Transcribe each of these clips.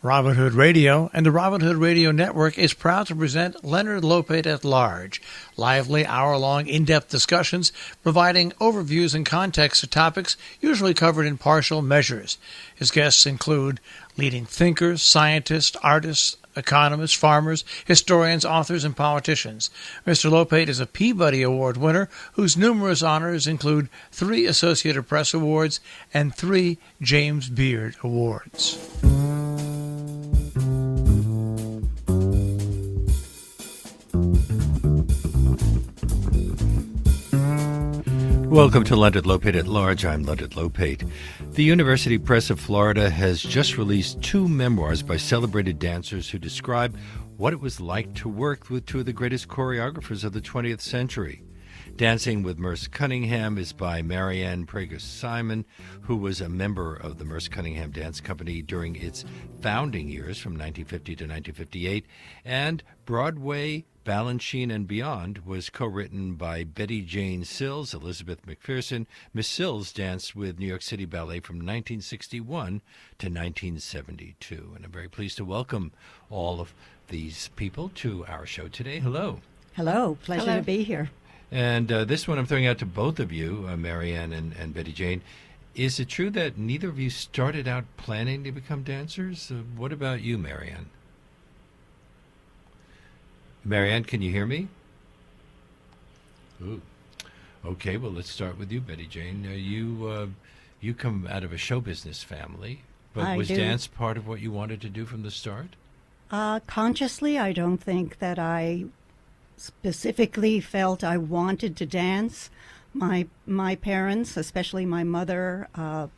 Robin Hood Radio and the Robin Hood Radio Network is proud to present Leonard Lopate at Large, lively hour-long in-depth discussions providing overviews and context to topics usually covered in partial measures. His guests include leading thinkers, scientists, artists, economists, farmers, historians, authors, and politicians. Mr. Lopate is a Peabody Award winner whose numerous honors include 3 Associated Press Awards and 3 James Beard Awards. Welcome to Leonard Lopate at Large. I'm Leonard Lopate. The University Press of Florida has just released 2 memoirs by celebrated dancers who describe what it was like to work with 2 of the greatest choreographers of the 20th century. Dancing with Merce Cunningham is by Marianne Preger-Simon, who was a member of the Merce Cunningham Dance Company during its founding years from 1950 to 1958, and Broadway, Balanchine and Beyond was co-written by Bettijane Sills, Elizabeth McPherson. Miss Sills danced with New York City Ballet from 1961 to 1972. And I'm very pleased to welcome all of these people to our show today. Hello. Hello. Pleasure to be here. And this one I'm throwing out to both of you, Marianne and Bettijane. Is it true that neither of you started out planning to become dancers? What about you, Marianne? Marianne, can you hear me? Ooh. Okay, well, let's start with you, Bettijane. You come out of a show business family, but was dance part of what you wanted to do from the start? Consciously, I don't think that I specifically felt I wanted to dance. My parents, especially my mother,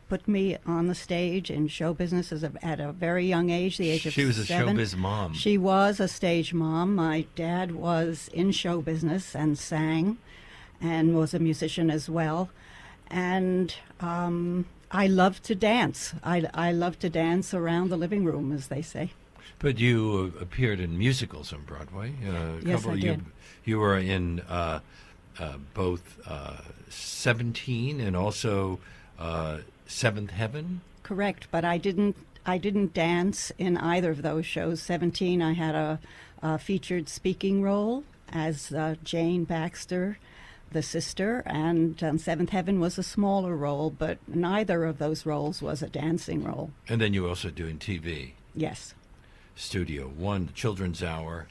put me on the stage in show business at a very young age, the age of 7. She was a showbiz mom. She was a stage mom. My dad was in show business and sang and was a musician as well. And I love to dance. I love to dance around the living room, as they say. But you appeared in musicals on Broadway. Yes, I did. You were in both 17 and also Seventh Heaven? Correct, but I didn't dance in either of those shows. 17, I had a featured speaking role as Jane Baxter, the sister, and Seventh Heaven was a smaller role, but neither of those roles was a dancing role. And then you were also doing TV? Yes. Studio One, Children's Hour.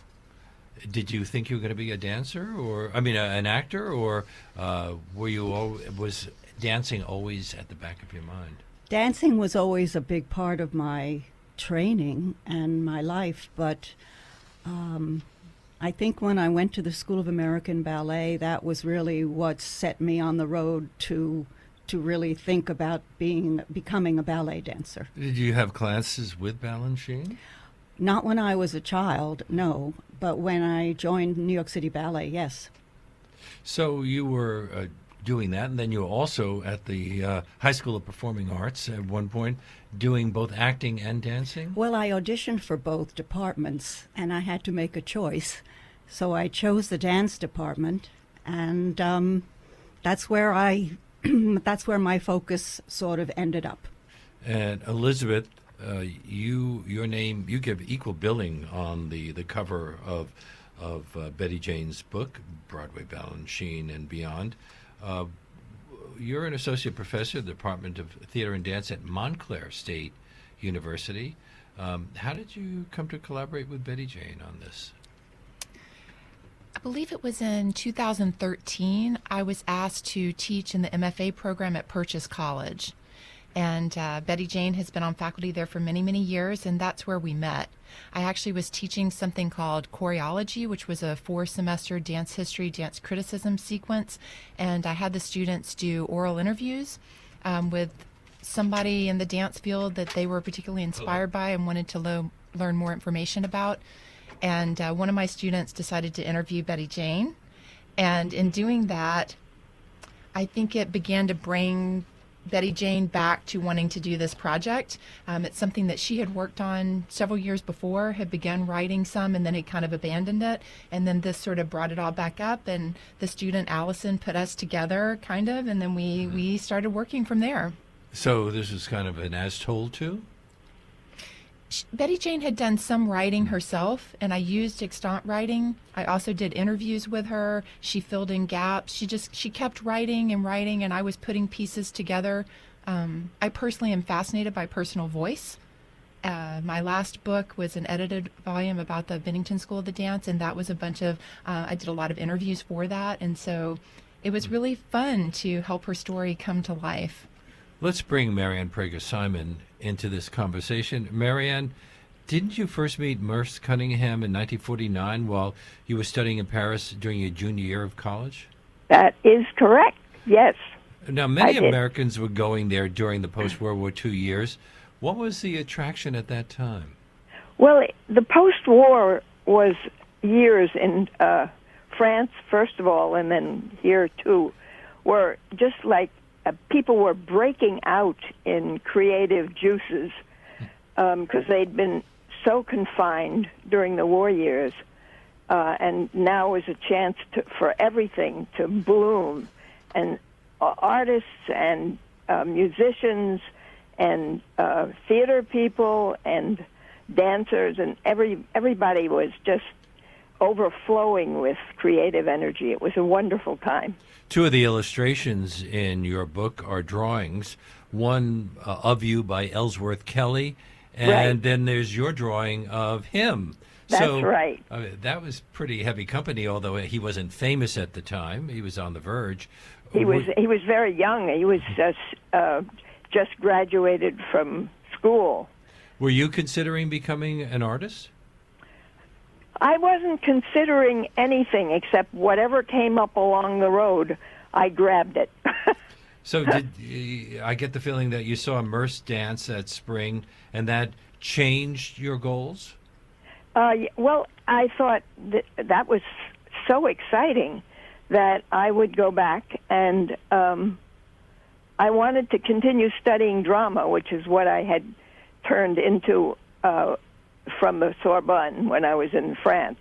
Did you think you were going to be a dancer, or an actor, or was dancing always at the back of your mind? Dancing was always a big part of my training and my life, but I think when I went to the School of American Ballet, that was really what set me on the road to really think about becoming a ballet dancer. Did you have classes with Balanchine? Not when I was a child, no, but when I joined New York City Ballet, yes. So you were doing that, and then you were also at the High School of Performing Arts at one point, doing both acting and dancing? Well, I auditioned for both departments, and I had to make a choice. So I chose the dance department, and that's where my focus sort of ended up. And Elizabeth, your name, you give equal billing on the cover of Bettijane's book, Broadway, Balanchine and Beyond. You're an associate professor of the Department of Theater and Dance at Montclair State University. How did you come to collaborate with Bettijane on this? I believe it was in 2013. I was asked to teach in the MFA program at Purchase College. And Bettijane has been on faculty there for many, many years, and that's where we met. I actually was teaching something called choreology, which was a 4-semester dance history, dance criticism sequence, and I had the students do oral interviews with somebody in the dance field that they were particularly inspired by and wanted to learn more information about. And one of my students decided to interview Bettijane, and in doing that, I think it began to bring Bettijane back to wanting to do this project. It's something that she had worked on several years before, had begun writing some, and then had kind of abandoned it. And then this sort of brought it all back up, and the student Allison put us together, kind of, and then we started working from there. So this is kind of an as told to? Betty Jane had done some writing herself, and I used extant writing. I also did interviews with her. She filled in gaps. She kept writing and writing, and I was putting pieces together. I personally am fascinated by personal voice. My last book was an edited volume about the Bennington School of the Dance, and that was a bunch of, I did a lot of interviews for that, and so it was really fun to help her story come to life. Let's bring Marianne Preger-Simon into this conversation. Marianne, didn't you first meet Merce Cunningham in 1949 while you were studying in Paris during your junior year of college? That is correct, yes. Now, many Americans were going there during the post-World War II years. What was the attraction at that time? Well, the post-war was years in France, first of all, and then here, too, were just like people were breaking out in creative juices because they'd been so confined during the war years, and now was a chance for everything to bloom, and artists and musicians and theater people and dancers and everybody was just overflowing with creative energy. It was a wonderful time. Two of the illustrations in your book are drawings, one of you by Ellsworth Kelly, and right. Then there's your drawing of him. That's right. That was pretty heavy company, although he wasn't famous at the time. He was on the verge. He was very young. He was just graduated from school. Were you considering becoming an artist? I wasn't considering anything except whatever came up along the road, I grabbed it. So I get the feeling that you saw Merce dance that spring, and that changed your goals? Well, I thought that was so exciting that I would go back, and I wanted to continue studying drama, which is what I had turned into from the Sorbonne when I was in France.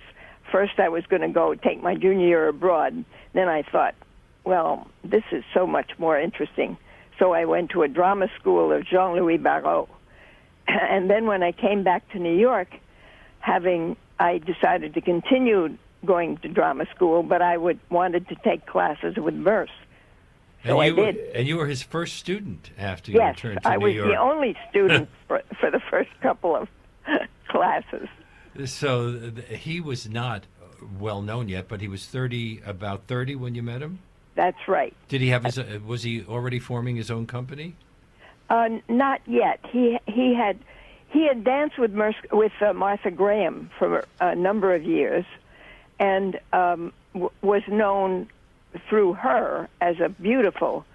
First, I was going to go take my junior year abroad. Then I thought, well, this is so much more interesting. So I went to a drama school of Jean-Louis Barrault. And then when I came back to New York, I decided to continue going to drama school, but I wanted to take classes with Merce. So I did. And you were his first student after you returned to New York. Yes, I was the only student for the first couple of classes. So he was not well known yet, but he was about 30 when you met him? That's right. Did he have was he already forming his own company? Not yet. He had danced with Martha Graham for a number of years, and was known through her as a beautiful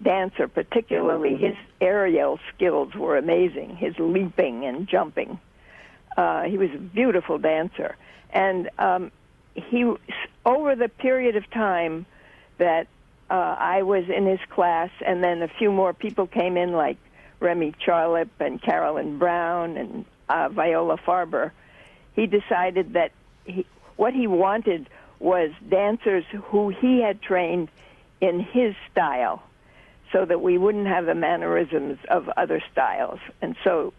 dancer. Particularly, his aerial skills were amazing. His leaping and jumping. He was a beautiful dancer, and he over the period of time that I was in his class, and then a few more people came in, like Remy Charlip and Carolyn Brown and Viola Farber. He decided that what he wanted was dancers who he had trained in his style, so that we wouldn't have the mannerisms of other styles, and so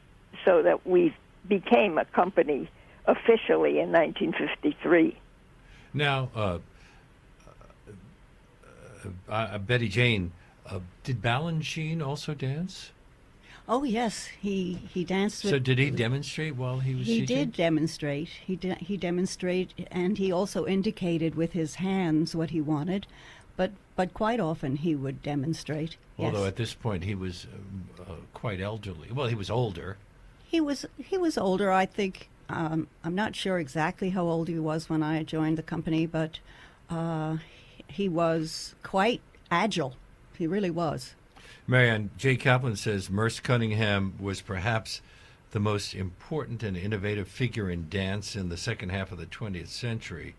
that we became a company officially in 1953. Now, Betty Jane, did Balanchine also dance? Oh yes, he danced. So did he demonstrate while he was teaching? He did demonstrate. He demonstrated, and he also indicated with his hands what he wanted, but quite often he would demonstrate. Although yes. At this point he was quite elderly. Well, he was older. He was older, I think. I'm not sure exactly how old he was when I joined the company, but he was quite agile. He really was. Marianne, Jay Kaplan says Merce Cunningham was perhaps the most important and innovative figure in dance in the second half of the 20th century.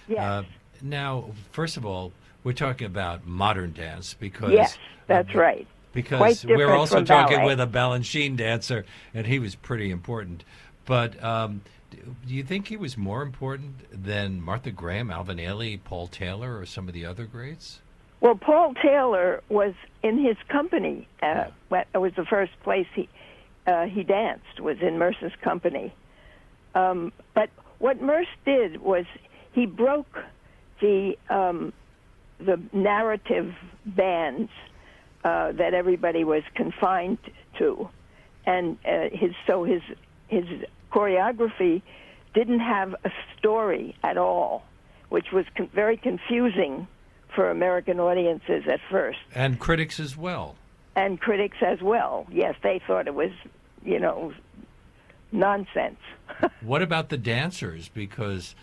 Yes. Now, first of all, we're talking about modern dance because... Yes, that's right. Because we're also talking with a Balanchine dancer, and he was pretty important. But do you think he was more important than Martha Graham, Alvin Ailey, Paul Taylor, or some of the other greats? Well, Paul Taylor was in his company. It was the first place he danced, was in Merce's company. But what Merce did was he broke the narrative bands that everybody was confined to, and his choreography didn't have a story at all, which was very confusing for American audiences at first. And critics as well. And critics as well. Yes, they thought it was, nonsense. What about the dancers? Because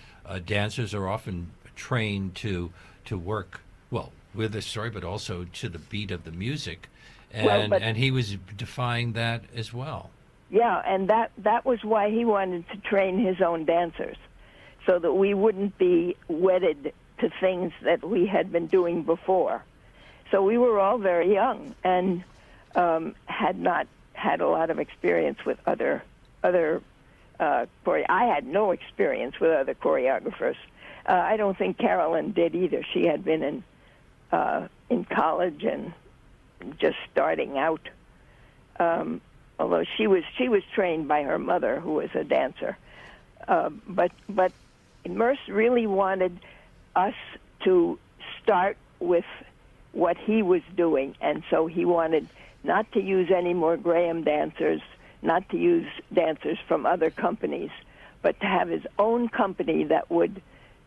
dancers are often trained to work, well, with the story, but also to the beat of the music. And he was defying that as well. Yeah, and that was why he wanted to train his own dancers, so that we wouldn't be wedded to things that we had been doing before. So we were all very young and had not had a lot of experience with other I had no experience with other choreographers. I don't think Carolyn did either. She had been in college and just starting out. Although she was trained by her mother, who was a dancer. But Merce really wanted us to start with what he was doing, and so he wanted not to use any more Graham dancers, not to use dancers from other companies, but to have his own company that would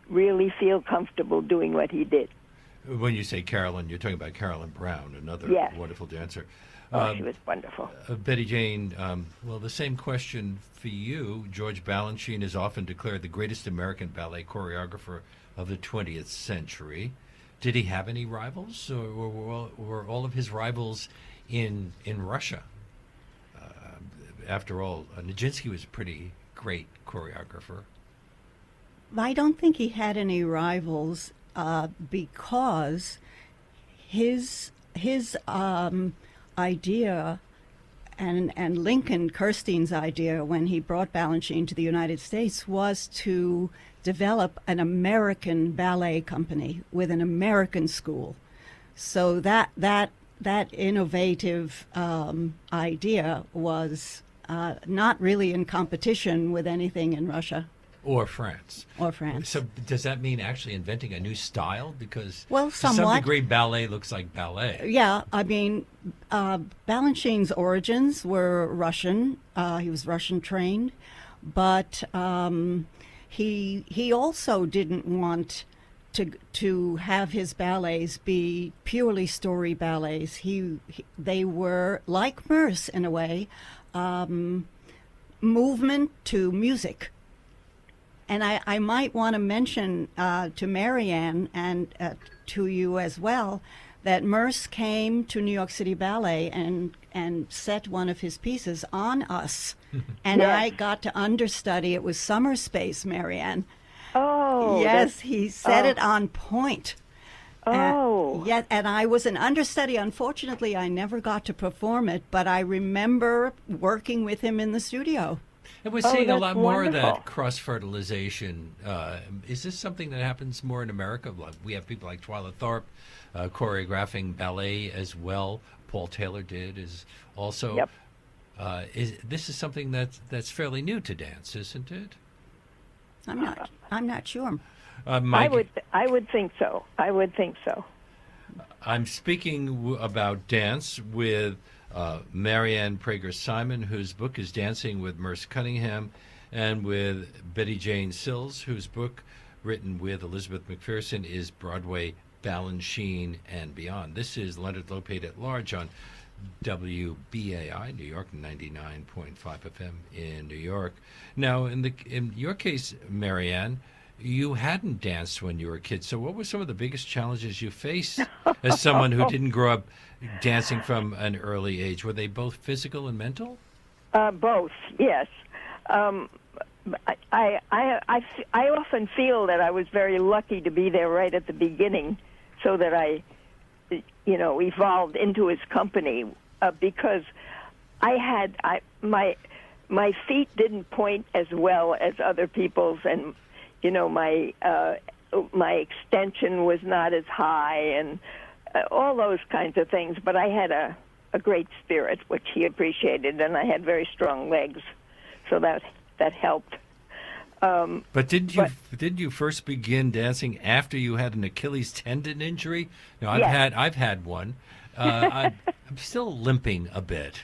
really feel comfortable doing what he did. When you say Carolyn, you're talking about Carolyn Brown, another wonderful dancer. She was wonderful. Betty-Jane, well, the same question for you. George Balanchine is often declared the greatest American ballet choreographer of the 20th century. Did he have any rivals, or were all of his rivals in Russia? After all, Nijinsky was a pretty great choreographer. I don't think he had any rivals because his idea and Lincoln Kirstein's idea when he brought Balanchine to the United States was to develop an American ballet company with an American school. So that innovative idea was not really in competition with anything in Russia. Or France. Or France. So does that mean actually inventing a new style? Because to some degree ballet looks like ballet. Yeah, I mean, Balanchine's origins were Russian. He was Russian trained, but he also didn't want to have his ballets be purely story ballets. They were like Merce in a way, movement to music. And I might want to mention to Marianne and to you as well that Merce came to New York City Ballet and set one of his pieces on us. And Yes. I got to understudy. It was Summer Space, Marianne. Oh, Yes, he set it on point. Oh. And I was an understudy. Unfortunately, I never got to perform it, but I remember working with him in the studio. And we're seeing a that's lot more of wonderful. that cross-fertilization. Is this something that happens more in America? We have people like Twyla Tharp choreographing ballet as well. Paul Taylor did is also. Yep. This is something that's fairly new to dance, isn't it? I'm not sure. Mike, I would think so. I would think so. I'm speaking about dance with Marianne Preger-Simon, whose book is Dancing with Merce Cunningham, and with Betty-Jane Sills, whose book, written with Elizabeth McPherson, is Broadway, Balanchine, and Beyond. This is Leonard Lopate at Large on WBAI, New York, 99.5 FM in New York. Now, in your case, Marianne, you hadn't danced when you were a kid, so what were some of the biggest challenges you faced as someone who didn't grow up dancing from an early age? Were they both physical and mental? Both, yes. I often feel that I was very lucky to be there right at the beginning, so that I evolved into his company because my feet didn't point as well as other people's, and my extension was not as high, and all those kinds of things. But I had a a great spirit, which he appreciated, and I had very strong legs, so that helped. But did you first begin dancing after you had an Achilles tendon injury? No, I've had one. I'm still limping a bit.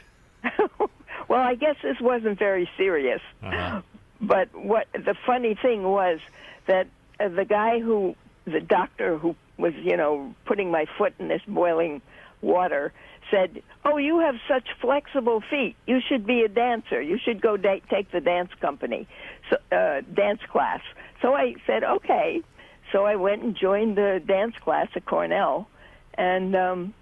Well, I guess this wasn't very serious. Uh-huh. But what the funny thing was that the doctor who was, putting my foot in this boiling water said, "Oh, you have such flexible feet. You should be a dancer. You should go take the dance dance class." So I said, "Okay." So I went and joined the dance class at Cornell, and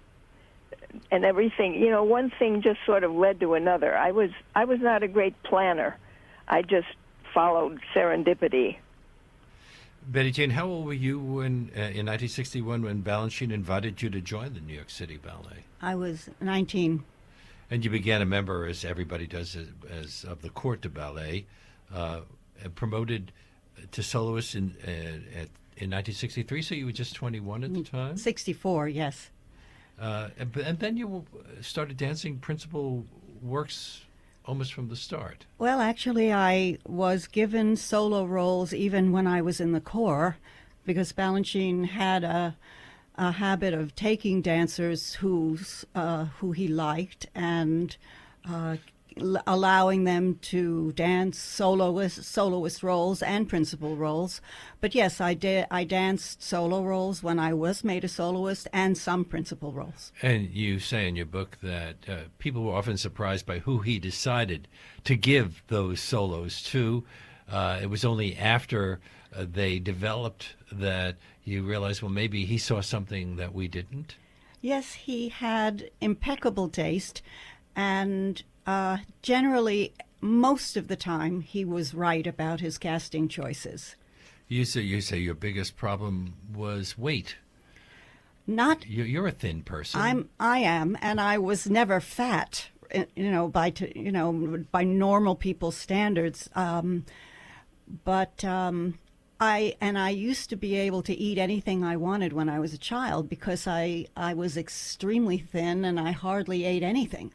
everything. One thing just sort of led to another. I was not a great planner. I just followed serendipity. Bettijane, how old were you in 1961 when Balanchine invited you to join the New York City Ballet? I was 19. And you began a member, as everybody does, as of the Corps de Ballet, promoted to soloist in 1963, so you were just 21 at the time? 64, yes. And then you started dancing principal works almost from the start. Well, actually, I was given solo roles even when I was in the Corps, because Balanchine had a habit of taking dancers who he liked and allowing them to dance soloist roles and principal roles. But yes, I danced solo roles when I was made a soloist and some principal roles. And you say in your book that people were often surprised by who he decided to give those solos to. It was only after they developed that you realized, well, maybe he saw something that we didn't. Yes, he had impeccable taste, and generally, most of the time, he was right about his casting choices. You say your biggest problem was weight. Not. You're a thin person. I am, and I was never fat. By normal people's standards. But I used to be able to eat anything I wanted when I was a child because I was extremely thin and I hardly ate anything.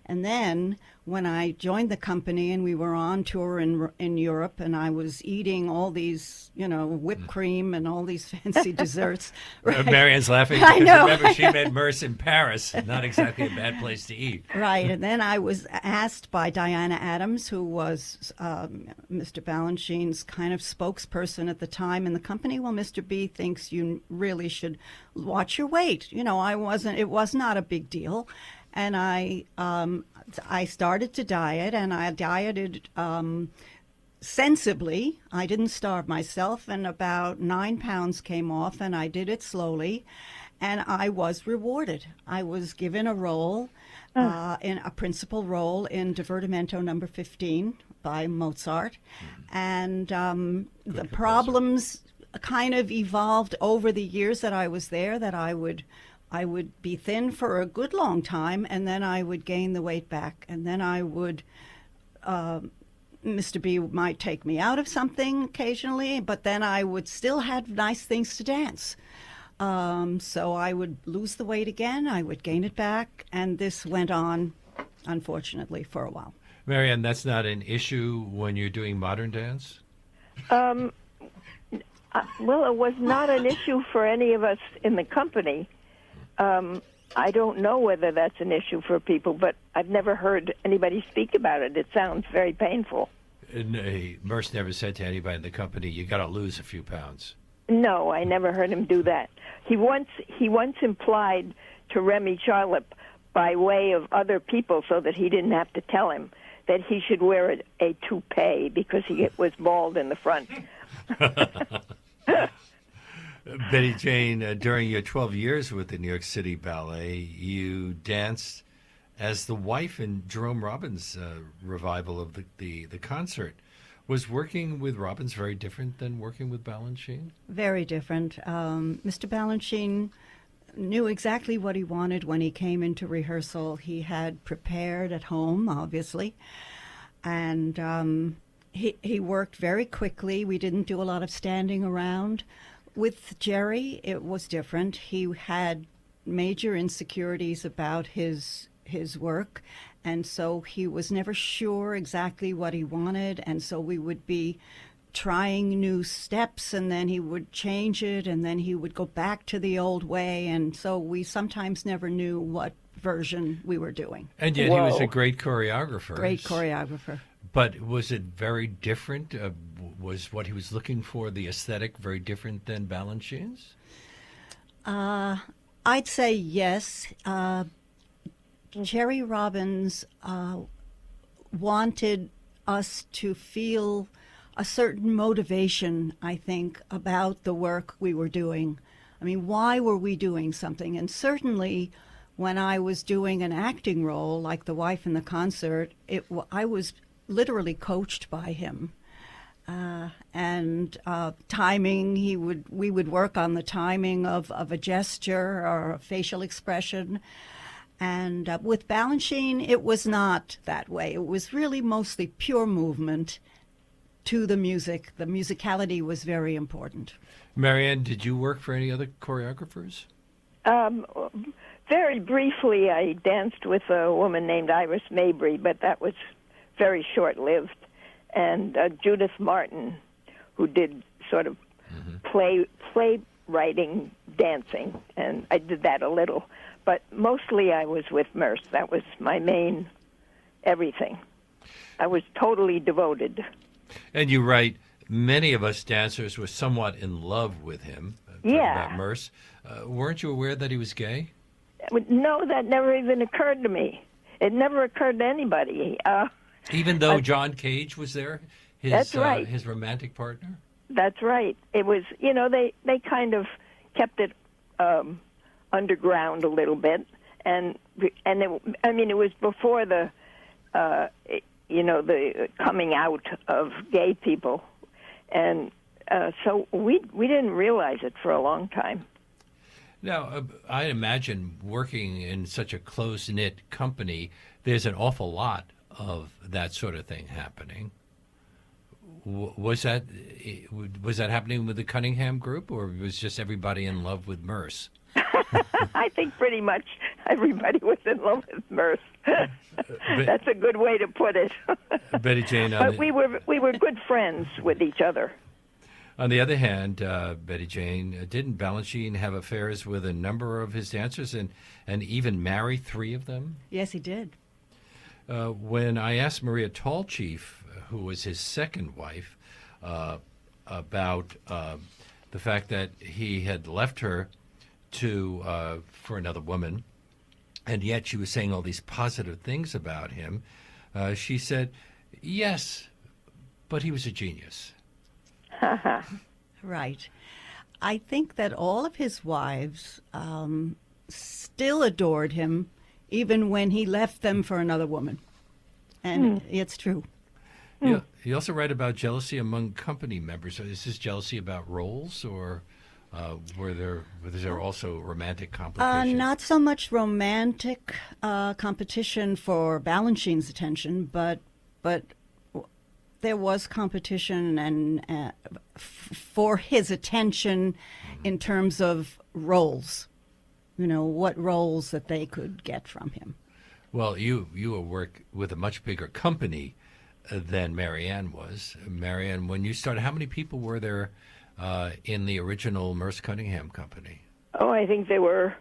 And then when I joined the company and we were on tour in Europe and I was eating all these, whipped cream and all these fancy desserts. Right? Marianne's laughing I because know. remember she met Merce in Paris. Not exactly a bad place to eat. Right. And then I was asked by Diana Adams, who was Mr. Balanchine's kind of spokesperson at the time in the company. Well, Mr. B thinks you really should watch your weight. It was not a big deal. And I started to diet, and I dieted sensibly. I didn't starve myself, and about 9 pounds came off, and I did it slowly, and I was rewarded. I was given a role, in a principal role in Divertimento No. 15 by Mozart, and the problems kind of evolved over the years that I was there, that I would be thin for a good long time, and then I would gain the weight back. And then I would, Mr. B might take me out of something occasionally, but then I would still have nice things to dance. So I would lose the weight again, I would gain it back, and this went on, unfortunately, for a while. Marianne, that's not an issue when you're doing modern dance? Well, it was not an issue for any of us in the company. I don't know whether that's an issue for people, but I've never heard anybody speak about it. It sounds very painful. Merce never said to anybody in the company, you got to lose a few pounds. No, I never heard him do that. He once implied to Remy Charlip, by way of other people so that he didn't have to tell him, that he should wear a toupee because he was bald in the front. Bettijane, during your 12 years with the New York City Ballet, you danced as the wife in Jerome Robbins' revival of the concert. Was working with Robbins very different than working with Balanchine? Very different. Mr. Balanchine knew exactly what he wanted when he came into rehearsal. He had prepared at home, obviously, and he worked very quickly. We didn't do a lot of standing around. With Jerry, it was different. He had major insecurities about his his work, and so he was never sure exactly what he wanted, and so we would be trying new steps, and then he would change it, and then he would go back to the old way, and so we sometimes never knew what version we were doing. And yet he was a great choreographer. Great choreographer. But was it very different? Was what he was looking for, the aesthetic, very different than Balanchine's? I'd say yes. Jerry Robbins wanted us to feel a certain motivation, I think, about the work we were doing. I mean, why were we doing something? And certainly when I was doing an acting role, like the wife in the concert, I was literally coached by him. And timing, we would work on the timing of a gesture or a facial expression. And with Balanchine, it was not that way. It was really mostly pure movement to the music. The musicality was very important. Marianne, did you work for any other choreographers? Very briefly, I danced with a woman named Iris Mabry, but that was very short-lived. And Judith Martin, who did sort of play writing, dancing, and I did that a little. But mostly I was with Merce. That was my main everything. I was totally devoted. And you write, many of us dancers were somewhat in love with him. Yeah. About Merce. Weren't you aware that he was gay? No, that never even occurred to me. It never occurred to anybody. Even though John Cage was there, that's right. His romantic partner? That's right. It was, they kind of kept it underground a little bit, and it was before the the coming out of gay people, and so we didn't realize it for a long time. Now, I imagine working in such a close-knit company, there's an awful lot of that sort of thing happening. Was that happening with the Cunningham group, or was just everybody in love with Merce? I think pretty much everybody was in love with Merce. That's a good way to put it. Betty-Jane, but we were good friends with each other. On the other hand, Betty-Jane, didn't Balanchine have affairs with a number of his dancers and even marry 3 of them? Yes, he did. When I asked Maria Tallchief, who was his second wife, about the fact that he had left her for another woman, and yet she was saying all these positive things about him, she said, yes, but he was a genius. Right. I think that all of his wives still adored him, even when he left them for another woman. And it's true. Yeah. You also write about jealousy among company members. So is this jealousy about roles, or was there also romantic competition? Not so much romantic competition for Balanchine's attention, but there was competition and for his attention in terms of roles. What roles that they could get from him. Well, you work with a much bigger company than Marianne was. Marianne, when you started, how many people were there in the original Merce Cunningham company? Oh, I think there were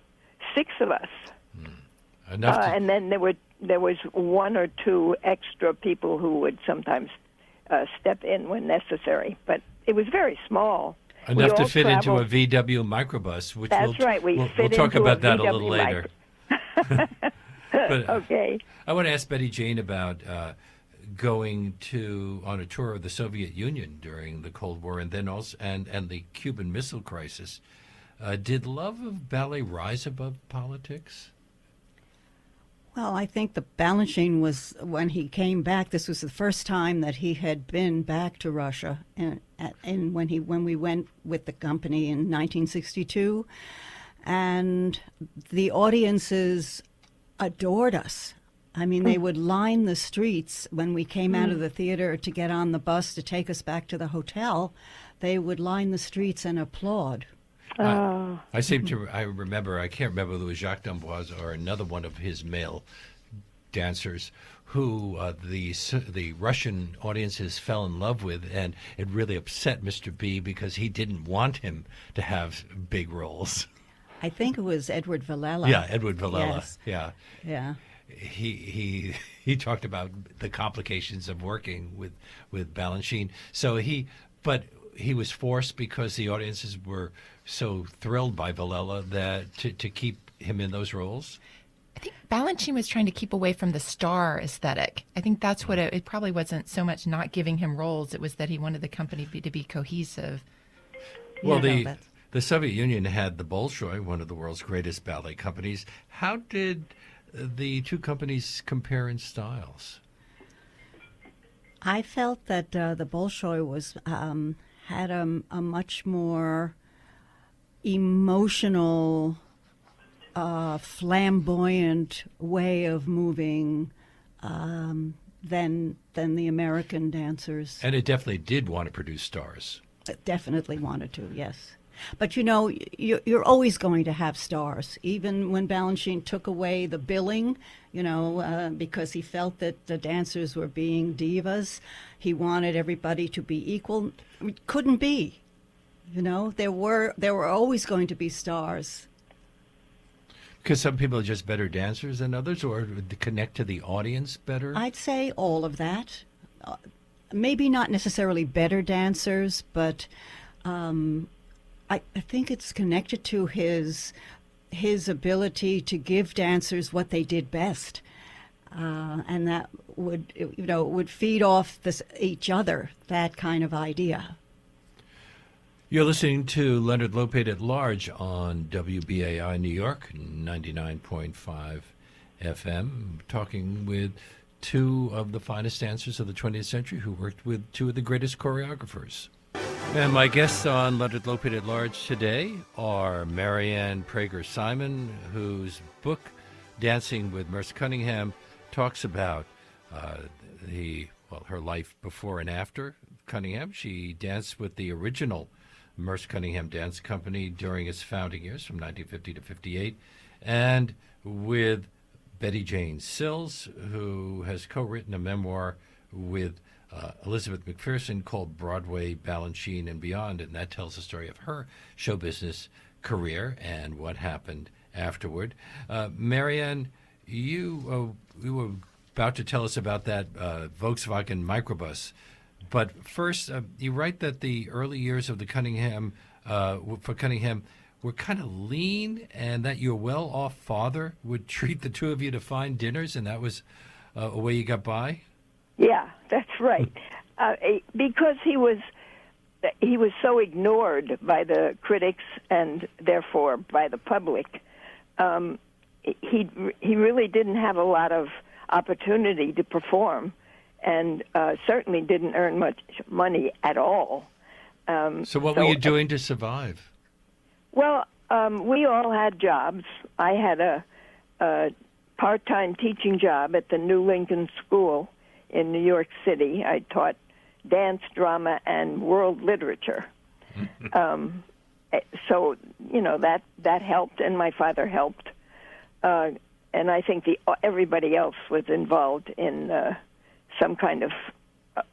6 of us. Enough and then there was 1 or 2 extra people who would sometimes step in when necessary. But it was very small. Enough to fit into a VW microbus, which that's right. We'll talk about that a little later. But, okay. I want to ask Betty-Jane about going on a tour of the Soviet Union during the Cold War, and then also and the Cuban Missile Crisis. Did love of ballet rise above politics? Well, I think the Balanchine was, when he came back, this was the first time that he had been back to Russia, and when we went with the company in 1962, and the audiences adored us. I mean, they would line the streets when we came out of the theater to get on the bus to take us back to the hotel. They would line the streets and applaud. I remember, I can't remember whether it was Jacques d'Amboise or another one of his male dancers who the Russian audiences fell in love with, and it really upset Mr. B because he didn't want him to have big roles. I think it was Edward Villella. Yeah, Edward Villella. Yes. Yeah. Yeah. He talked about the complications of working with Balanchine. So but he was forced because the audiences were so thrilled by Villella that to keep him in those roles. I think Balanchine was trying to keep away from the star aesthetic. I think that's what it probably wasn't so much not giving him roles. It was that he wanted the company to be cohesive. Well, the Soviet Union had the Bolshoi, one of the world's greatest ballet companies. How did the two companies compare in styles? I felt that the Bolshoi was had a much more emotional, flamboyant way of moving than the American dancers. And it definitely did want to produce stars. It definitely wanted to, yes. But, you're always going to have stars. Even when Balanchine took away the billing, because he felt that the dancers were being divas, he wanted everybody to be equal. It couldn't be. There were always going to be stars. Because some people are just better dancers than others, or connect to the audience better? I'd say all of that. Maybe not necessarily better dancers, but I think it's connected to his ability to give dancers what they did best, and that would feed off each other. That kind of idea. You're listening to Leonard Lopate at Large on WBAI New York, 99.5 FM, talking with two of the finest dancers of the 20th century who worked with two of the greatest choreographers. And my guests on Leonard Lopate at Large today are Marianne Preger-Simon, whose book, Dancing with Merce Cunningham, talks about her life before and after Cunningham. She danced with the original Merce Cunningham Dance Company during its founding years from 1950 to 58, and with Bettijane Sills, who has co-written a memoir with Elizabeth McPherson called Broadway, Balanchine, and Beyond, and that tells the story of her show business career and what happened afterward. Marianne, you were about to tell us about that Volkswagen microbus, but first, you write that the early years of the Cunningham were kind of lean, and that your well-off father would treat the two of you to fine dinners, and that was a way you got by? Yeah, that's right. Because he was so ignored by the critics and therefore by the public. He really didn't have a lot of opportunity to perform, and certainly didn't earn much money at all. So what were you doing to survive? Well, we all had jobs. I had a part-time teaching job at the New Lincoln School in New York City. I taught dance, drama, and world literature. So, that helped, and my father helped. And I think everybody else was involved in some kind of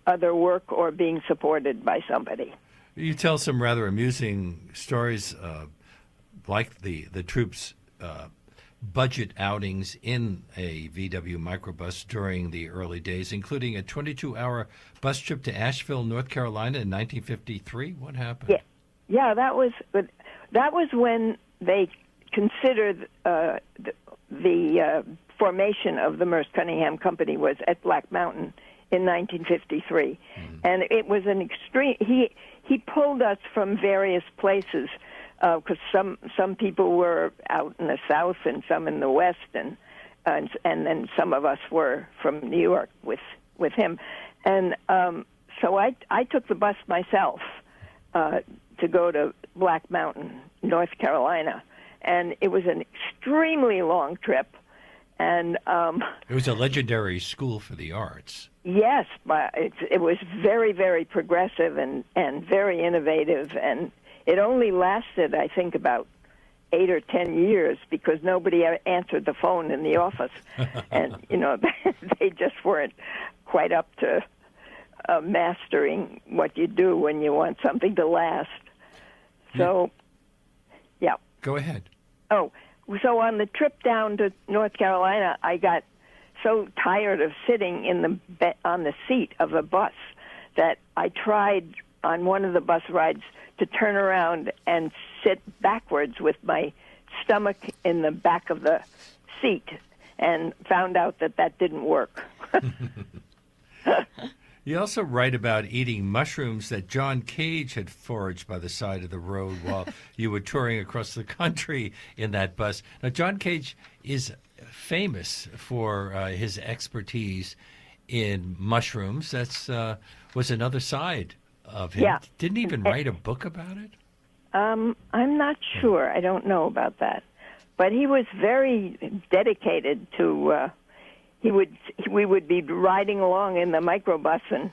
other work or being supported by somebody. You tell some rather amusing stories, like the troops' budget outings in a VW microbus during the early days, including a 22-hour bus trip to Asheville, North Carolina in 1953. What happened? Yeah, that was when they considered the formation of the Merce Cunningham Company was at Black Mountain in 1953, and it was an extreme. He pulled us from various places. Because some people were out in the South and some in the West, and then some of us were from New York with him, and so I took the bus myself to go to Black Mountain, North Carolina, and it was an extremely long trip, and it was a legendary school for the arts. Yes, but it was very, very progressive and very innovative, and it only lasted, I think, about 8 or 10 years because nobody answered the phone in the office. And, they just weren't quite up to mastering what you do when you want something to last. So, yeah. Go ahead. Oh, so on the trip down to North Carolina, I got so tired of sitting on the seat of a bus that I tried on one of the bus rides to turn around and sit backwards with my stomach in the back of the seat, and found out that didn't work. You also write about eating mushrooms that John Cage had foraged by the side of the road while you were touring across the country in that bus. Now, John Cage is famous for his expertise in mushrooms. That's was another side of him. Yeah. Didn't he even write a book about it? I'm not sure. I don't know about that. But he was very dedicated to... We would be riding along in the microbus, and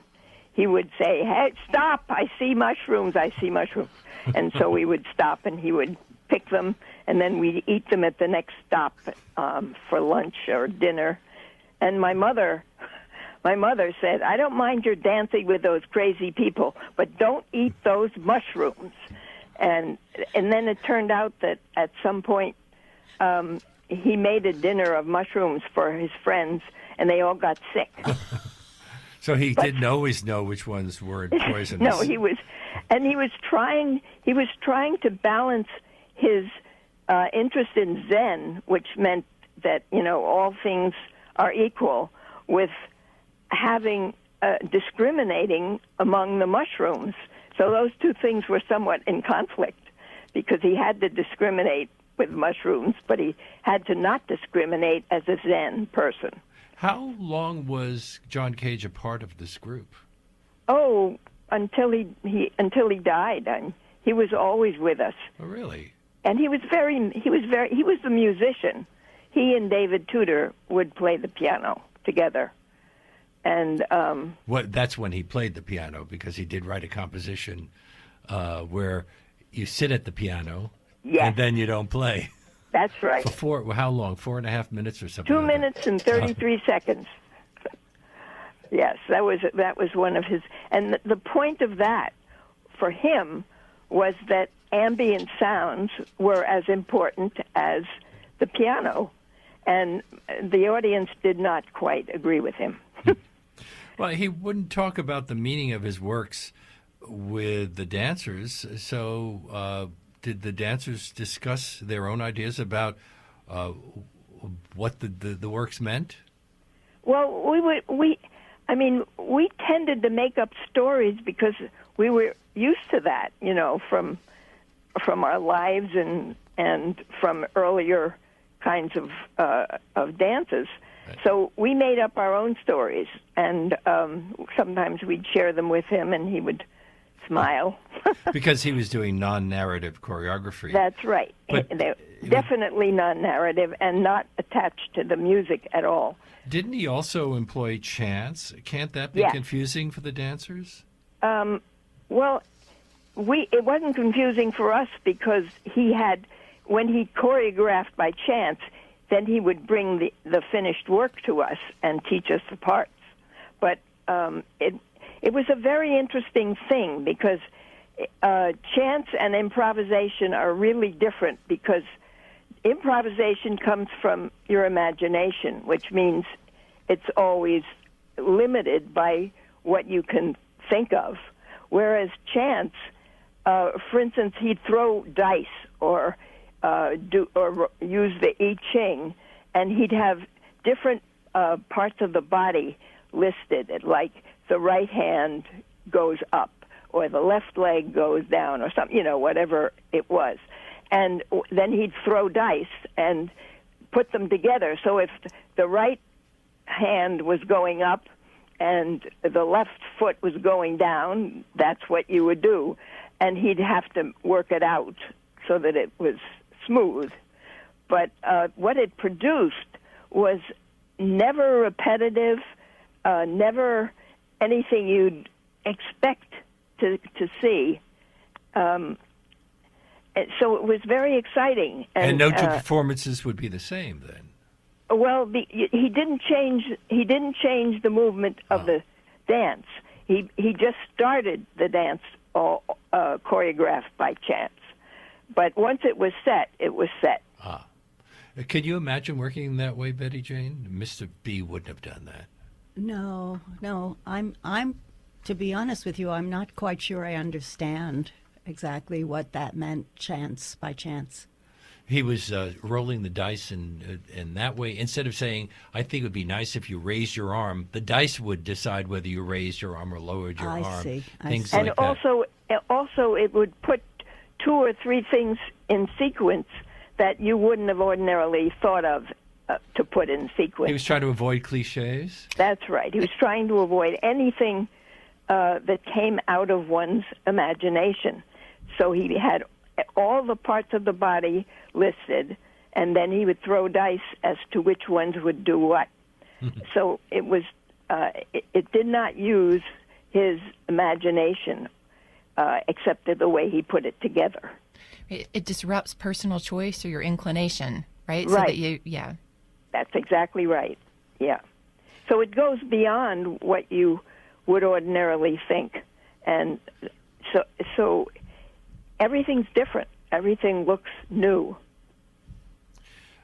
he would say, "Hey, stop! I see mushrooms. I see mushrooms." And so we would stop, and he would pick them, and then we'd eat them at the next stop for lunch or dinner. And my mother said, "I don't mind your dancing with those crazy people, but don't eat those mushrooms." And then it turned out that at some point he made a dinner of mushrooms for his friends, and they all got sick. So he didn't always know which ones weren't poisonous. No, he was trying to balance his interest in Zen, which meant that all things are equal, with having discriminating among the mushrooms. So those two things were somewhat in conflict, because he had to discriminate with mushrooms, but he had to not discriminate as a Zen person. How long was John Cage a part of this group? Oh, until he died. He was always with us. Oh, really? And he was the musician. He and David Tudor would play the piano together. And that's when he played the piano, because he did write a composition where you sit at the piano. Yes. And then you don't play. That's right. For how long? 4.5 minutes or something? 2 minutes and 33 seconds. Yes, that was one of his. And the point of that for him was that ambient sounds were as important as the piano, and the audience did not quite agree with him. Well, he wouldn't talk about the meaning of his works with the dancers, so did the dancers discuss their own ideas about what the works meant? Well, we tended to make up stories because we were used to that, from our lives and from earlier kinds of dances. Right. So we made up our own stories, and sometimes we'd share them with him, and he would smile. Because he was doing non-narrative choreography. That's right. Definitely non-narrative and not attached to the music at all. Didn't he also employ chants? Can't that be confusing for the dancers? Well, it wasn't confusing for us because when he choreographed by chants, then he would bring the finished work to us and teach us the parts. But it was a very interesting thing because chants and improvisation are really different, because improvisation comes from your imagination, which means it's always limited by what you can think of. Whereas chants, for instance, he'd throw dice or use the I Ching, and he'd have different parts of the body listed, like the right hand goes up, or the left leg goes down, or something, whatever it was. And then he'd throw dice and put them together. So if the right hand was going up and the left foot was going down, that's what you would do. And he'd have to work it out so that it was smooth. But what it produced was never repetitive, never anything you'd expect to see. so it was very exciting. And no two performances would be the same then. Well, he didn't change. He didn't change the movement of the dance. He just started the dance choreographed by chance. But once it was set, it was set. Ah. Can you imagine working that way, Betty Jane? Mr. B wouldn't have done that. No. I'm to be honest with you, I'm not quite sure I understand exactly what that meant, by chance. He was rolling the dice in that way. Instead of saying, I think it would be nice if you raised your arm, the dice would decide whether you raised your arm or lowered your arm. I see. Things And like that. also it would put 2 or 3 things in sequence that you wouldn't have ordinarily thought of to put in sequence. He was trying to avoid cliches? That's right. He was trying to avoid anything that came out of one's imagination. So he had all the parts of the body listed, and then he would throw dice as to which ones would do what. So it was. It did not use his imagination, except the way he put it together. It disrupts personal choice or your inclination, right? Right. So that yeah. That's exactly right. Yeah. So it goes beyond what you would ordinarily think, and so everything's different. Everything looks new.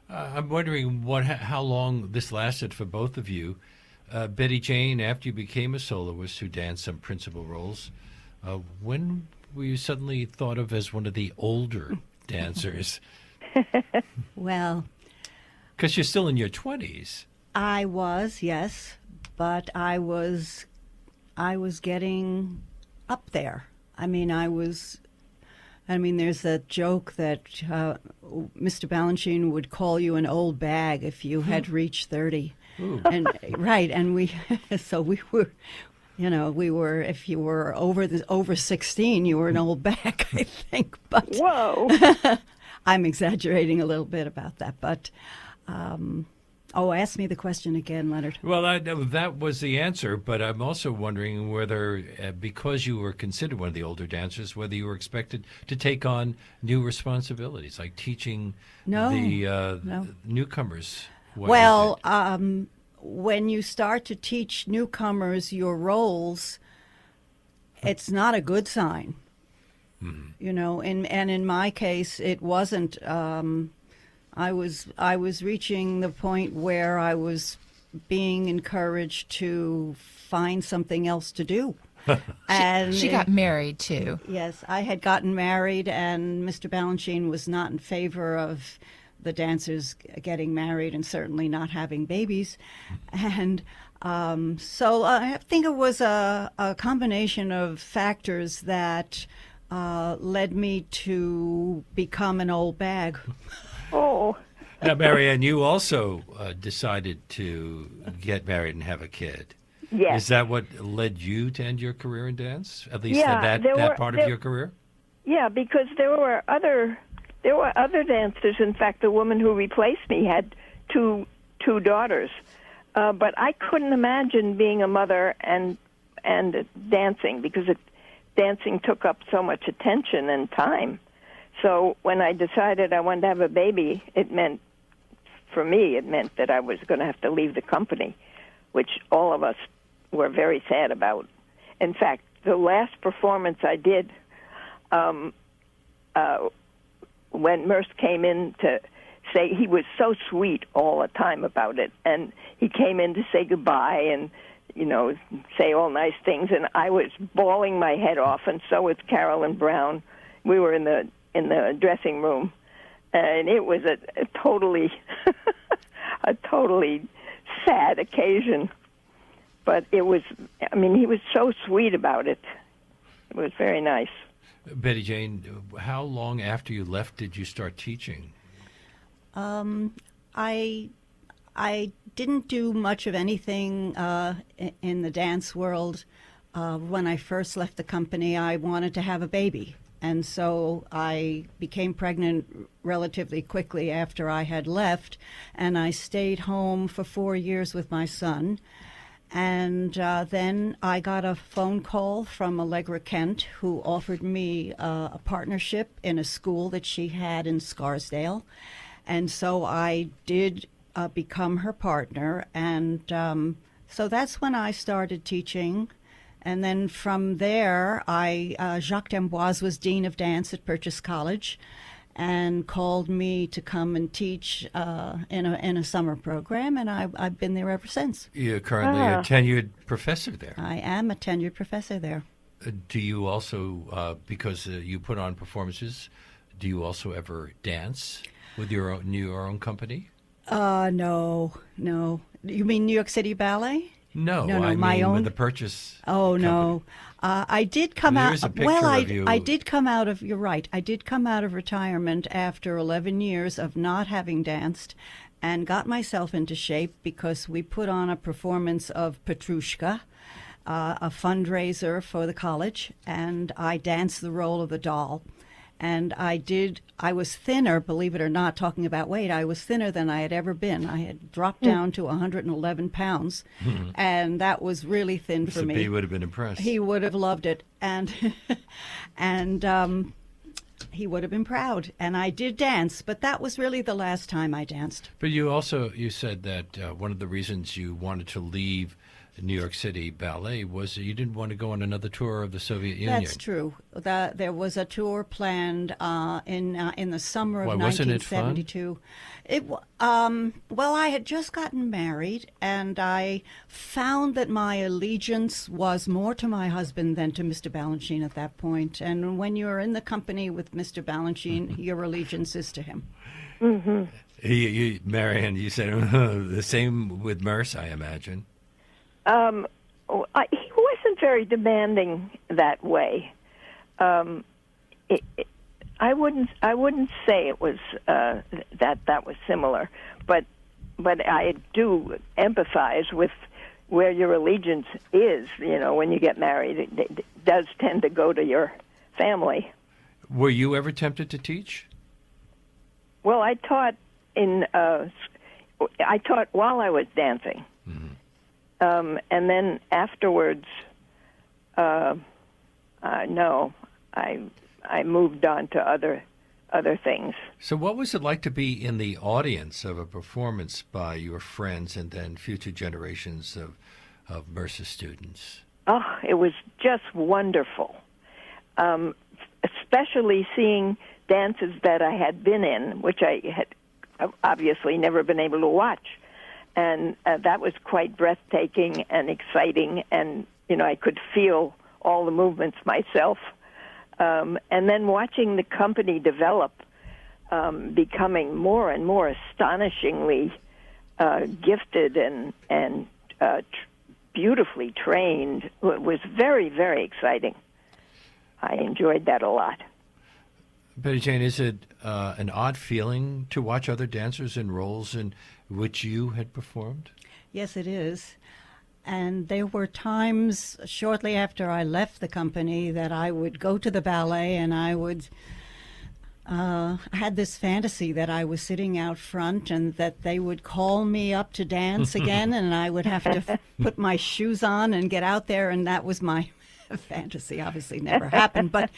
I'm wondering how long this lasted for both of you. Betty Jane, after you became a soloist who danced some principal roles, when were you suddenly thought of as one of the older dancers? Well, because you're still in your 20s. I was, yes, but I was getting up there. There's that joke that Mr. Balanchine would call you an old bag if you had reached 30. Ooh. And right, and we were, if you were over 16, you were an old bag, I think. But Whoa. I'm exaggerating a little bit about that, but. Ask me the question again, Leonard. Well, that was the answer, but I'm also wondering whether, because you were considered one of the older dancers, whether you were expected to take on new responsibilities, like teaching the newcomers. Well, when you start to teach newcomers your roles, it's not a good sign. Mm-hmm. And in my case, it wasn't. I was reaching the point where I was being encouraged to find something else to do. And she got married too. Yes, I had gotten married, and Mr. Balanchine was not in favor of the dancers getting married and certainly not having babies. And so I think it was a combination of factors that led me to become an old bag. Oh. Now, Marianne, you also decided to get married and have a kid. Yes. Is that what led you to end your career in dance? At least that part of your career? Yeah, because there were other dancers. In fact, the woman who replaced me had two daughters. But I couldn't imagine being a mother and dancing, because dancing took up so much attention and time. So when I decided I wanted to have a baby, it meant that I was going to have to leave the company, which all of us were very sad about. In fact, the last performance I did, when Merce came in to say, he was so sweet all the time about it, and he came in to say goodbye and, say all nice things, and I was bawling my head off, and so was Carolyn Brown. We were in the dressing room, and it was a totally sad occasion. But it was, he was so sweet about it. It was very nice. Betty Jane, how long after you left did you start teaching? I didn't do much of anything in the dance world. When I first left the company, I wanted to have a baby. And so I became pregnant relatively quickly after I had left, and I stayed home for 4 years with my son. And then I got a phone call from Allegra Kent, who offered me a partnership in a school that she had in Scarsdale. And so I did become her partner. And so that's when I started teaching. And then from there, Jacques d'Amboise was Dean of Dance at Purchase College and called me to come and teach in a summer program, and I've been there ever since. You're currently a tenured professor there. I am a tenured professor there. Do you also, because you put on performances, do you also ever dance with your own company? No. You mean New York City Ballet? No, I mean my own. With the Purchase. Oh company. No, I did come There's out. a picture Well, of you. I did come out of. You're right. I did come out of retirement after 11 years of not having danced, and got myself into shape because we put on a performance of Petrushka, a fundraiser for the college, and I danced the role of the doll. And I was thinner, believe it or not, talking about weight, I was thinner than I had ever been. I had dropped down to 111 pounds, and that was really thin for me. He would have been impressed. He would have loved it, and he would have been proud. And I did dance, but that was really the last time I danced. But you said that one of the reasons you wanted to leave New York City Ballet was that you didn't want to go on another tour of the Soviet Union. That's true. There was a tour planned in the summer of Why, wasn't it fun? 1972. Well, I had just gotten married, and I found that my allegiance was more to my husband than to Mr. Balanchine at that point. And when you're in the company with Mr. Balanchine, your allegiance is to him. Mm-hmm. Marianne, you said the same with Merce, I imagine. He wasn't very demanding that way. I wouldn't say it was that was similar, but I do empathize with where your allegiance is. You know, when you get married, it does tend to go to your family. Were you ever tempted to teach? Well, I taught while I was dancing. Mm-hmm. And then afterwards, no, I moved on to other things. So what was it like to be in the audience of a performance by your friends and then future generations of Merce's students? Oh, it was just wonderful, especially seeing dances that I had been in, which I had obviously never been able to watch. And that was quite breathtaking and exciting, and, I could feel all the movements myself. And then watching the company develop, becoming more and more astonishingly gifted and beautifully trained, was very, very exciting. I enjoyed that a lot. Bettijane, is it an odd feeling to watch other dancers in roles in which you had performed? Yes, it is. And there were times shortly after I left the company that I would go to the ballet and I would I had this fantasy that I was sitting out front and that they would call me up to dance again and I would have to put my shoes on and get out there, and that was my fantasy. Obviously never happened, but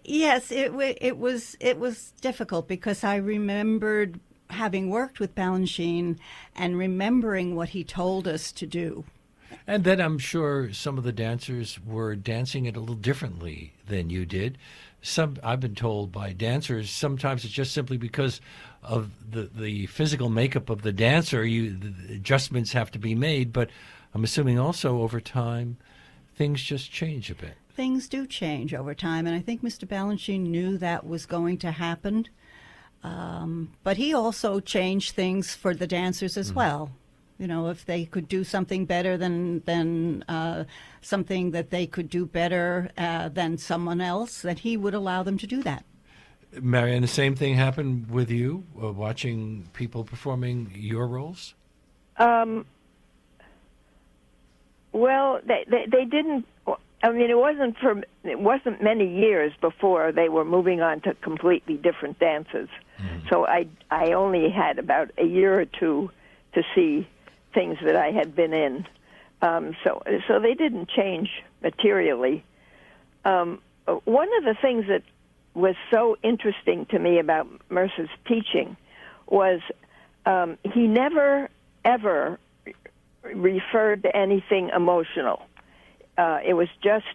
yes, it was difficult because I remembered having worked with Balanchine and remembering what he told us to do. And then I'm sure some of the dancers were dancing it a little differently than you did. I've been told by dancers, sometimes it's just simply because of the physical makeup of the dancer, the adjustments have to be made. But I'm assuming also over time, things just change a bit. Things do change over time, and I think Mr. Balanchine knew that was going to happen. But he also changed things for the dancers as well. If they could do something better than something that they could do better than someone else, that he would allow them to do that. Marianne, the same thing happened with you, watching people performing your roles? Well, they didn't. I mean, it wasn't many years before they were moving on to completely different dances. Mm-hmm. So I only had about a year or two to see things that I had been in. So they didn't change materially. One of the things that was so interesting to me about Merce's teaching was he never, ever referred to anything emotional. It was just,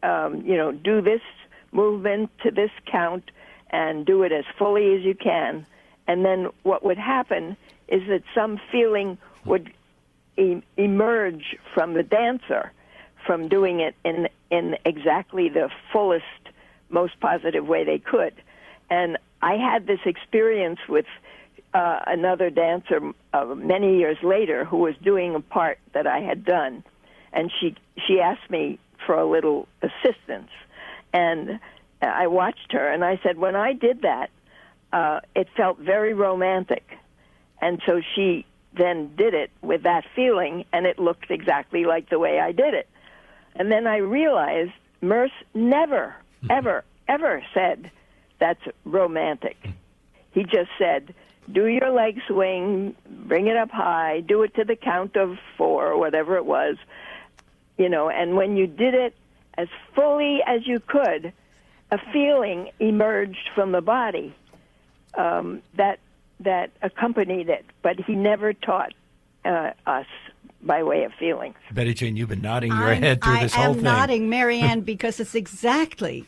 do this movement to this count and do it as fully as you can. And then what would happen is that some feeling would emerge from the dancer from doing it in exactly the fullest, most positive way they could. And I had this experience with another dancer many years later who was doing a part that I had done, and she asked me for a little assistance. And I watched her, and I said, when I did that, it felt very romantic. And so she then did it with that feeling, and it looked exactly like the way I did it. And then I realized Merce never, ever, ever said that's romantic. He just said, do your leg swing, bring it up high, do it to the count of 4 or whatever it was, and when you did it as fully as you could, a feeling emerged from the body that accompanied it, but he never taught us by way of feelings. Betty-Jane, you've been nodding your head through this whole thing. I am nodding, Marianne, because it's exactly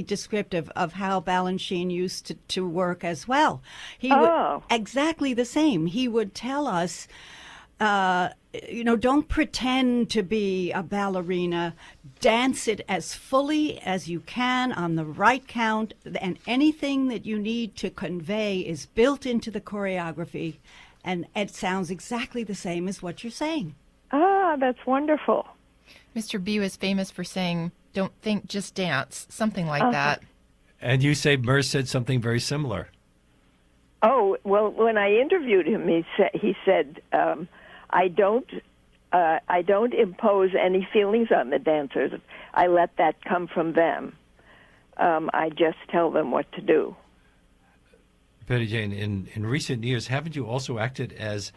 descriptive of how Balanchine used to work as well. He would, exactly the same. He would tell us, don't pretend to be a ballerina. Dance it as fully as you can on the right count, and anything that you need to convey is built into the choreography. And it sounds exactly the same as what you're saying. Ah, that's wonderful. Mr. B was famous for saying, don't think, just dance, something like that. And you say Merce said something very similar. Oh, well, when I interviewed him, he said I don't impose any feelings on the dancers. I let that come from them. I just tell them what to do. Betty-Jane, in recent years, haven't you also acted as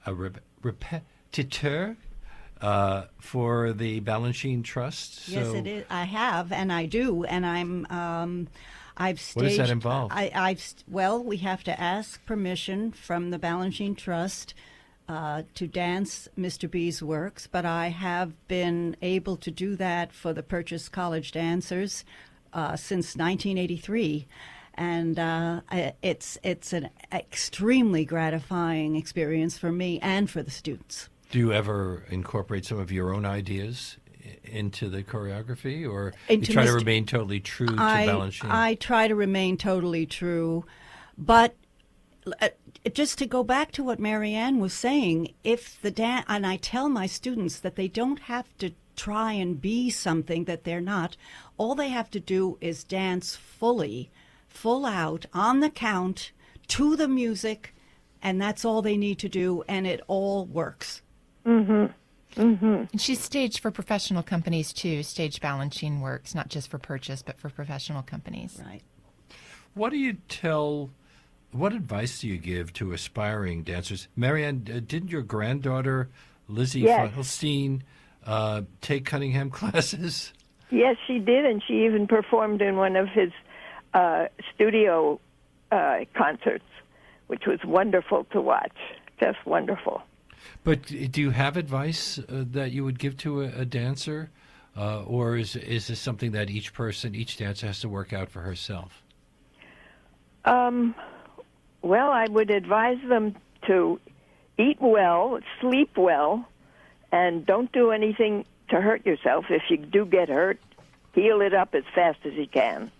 a repetiteur for the Balanchine Trust? Yes, it is. I have, and I do, and I've staged. What does that involve? Well, we have to ask permission from the Balanchine Trust to dance Mr. B's works, but I have been able to do that for the Purchase College dancers since 1983. And it's an extremely gratifying experience for me and for the students. Do you ever incorporate some of your own ideas into the choreography, or you try to remain totally true to Balanchine? I try to remain totally true, but just to go back to what Marianne was saying, and I tell my students that they don't have to try and be something that they're not. All they have to do is dance full out, on the count, to the music, and that's all they need to do, and it all works. Mm-hmm. Mm-hmm. And she's staged for professional companies, too. Staged Balanchine works, not just for Purchase, but for professional companies. Right. What advice do you give to aspiring dancers? Marianne, didn't your granddaughter, Lizzie Funkelstein, take Cunningham classes? Yes, she did, and she even performed in one of his studio concerts, which was wonderful to watch. Just wonderful. But do you have advice that you would give to a dancer, or is this something that each dancer has to work out for herself? Well, I would advise them to eat well, sleep well, and don't do anything to hurt yourself. If you do get hurt, heal it up as fast as you can.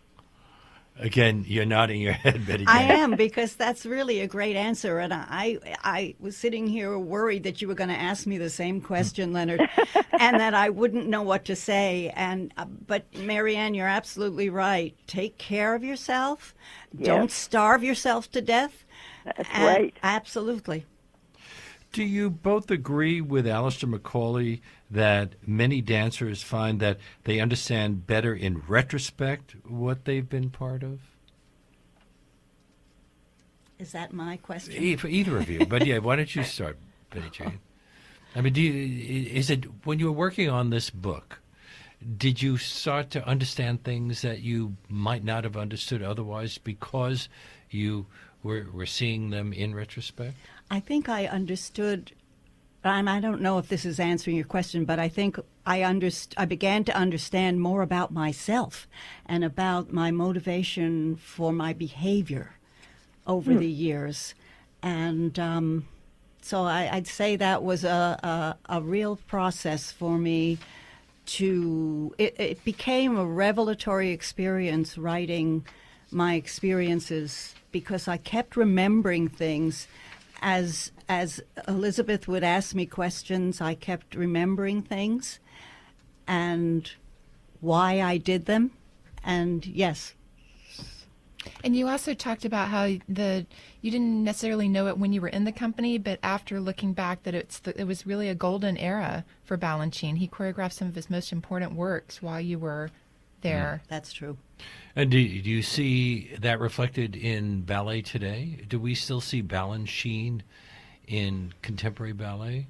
Again, you're nodding your head, Betty. I am, because that's really a great answer. And I was sitting here worried that you were going to ask me the same question, Leonard, and that I wouldn't know what to say. But Marianne, you're absolutely right. Take care of yourself. Yes. Don't starve yourself to death. That's right. Absolutely. Do you both agree with Alistair Macaulay that many dancers find that they understand better in retrospect what they've been part of? Is that my question? For either of you. But yeah, why don't you start, Betty-Jane? I mean, is it when you were working on this book, did you start to understand things that you might not have understood otherwise because you were seeing them in retrospect? I think I understood. I don't know if this is answering your question, but I think I began to understand more about myself and about my motivation for my behavior over the years. And so I'd say that was a real process for me. It became a revelatory experience writing my experiences, because I kept remembering things. As Elizabeth would ask me questions, I kept remembering things and why I did them. And yes. And you also talked about how you didn't necessarily know it when you were in the company, but after looking back, that it was really a golden era for Balanchine. He choreographed some of his most important works while you were there. That's true. And do you see that reflected in ballet today? Do we still see Balanchine in contemporary ballet?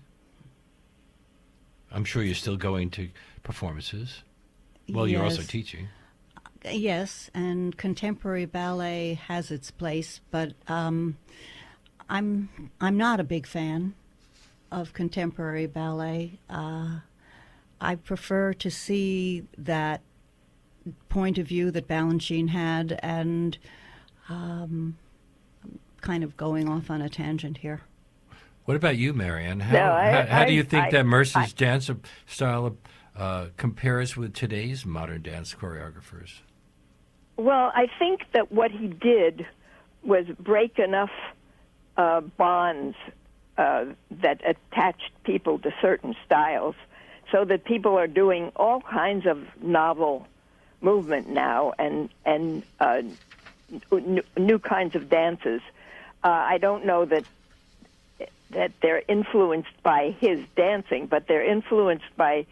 I'm sure you're still going to performances. Well, you're also teaching. Yes, and contemporary ballet has its place, but I'm not a big fan of contemporary ballet. I prefer to see that point of view that Balanchine had, and I'm kind of going off on a tangent here. What about you, Marianne? How do you think that Merce's dance style compares with today's modern dance choreographers? Well, I think that what he did was break enough bonds that attached people to certain styles, so that people are doing all kinds of novel movement now and new kinds of dances. I don't know that they're influenced by his dancing, but they're influenced by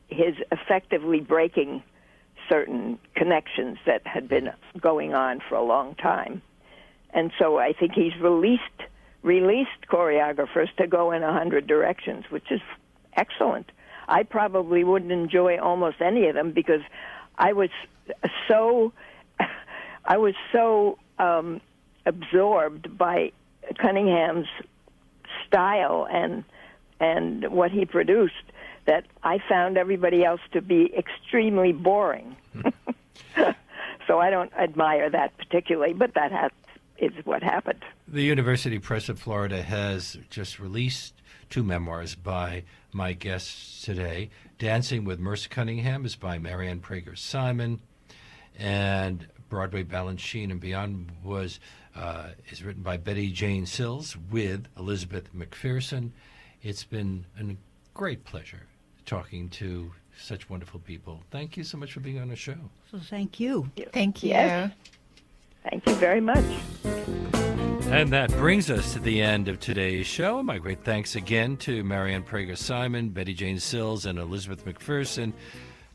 his effectively breaking certain connections that had been going on for a long time. And so I think he's released choreographers to go in 100 directions, which is excellent. I probably wouldn't enjoy almost any of them because I was so absorbed by Cunningham's style and what he produced that I found everybody else to be extremely boring. So I don't admire that particularly, but that is what happened. The University Press of Florida has just released 2 memoirs by my guests today. Dancing with Merce Cunningham is by Marianne Preger-Simon, and Broadway, Balanchine, and Beyond is written by Bettijane Sills with Elizabeth McPherson. It's been a great pleasure talking to such wonderful people. Thank you so much for being on the show. So thank you. Thank you. Yes. Thank you very much. And that brings us to the end of today's show. My great thanks again to Marianne Preger-Simon, Bettijane Sills, and Elizabeth McPherson,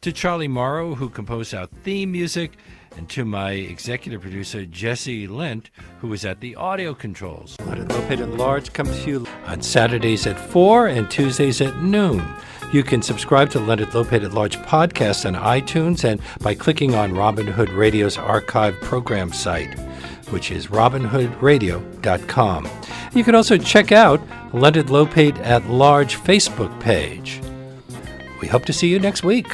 to Charlie Morrow, who composed our theme music, and to my executive producer, Jesse Lent, who is at the audio controls. Leonard Lopate at Large comes to you on Saturdays at 4 and Tuesdays at noon. You can subscribe to Leonard Lopate at Large podcast on iTunes and by clicking on Robin Hood Radio's archive program site, which is robinhoodradio.com. You can also check out Leonard Lopate at Large Facebook page. We hope to see you next week.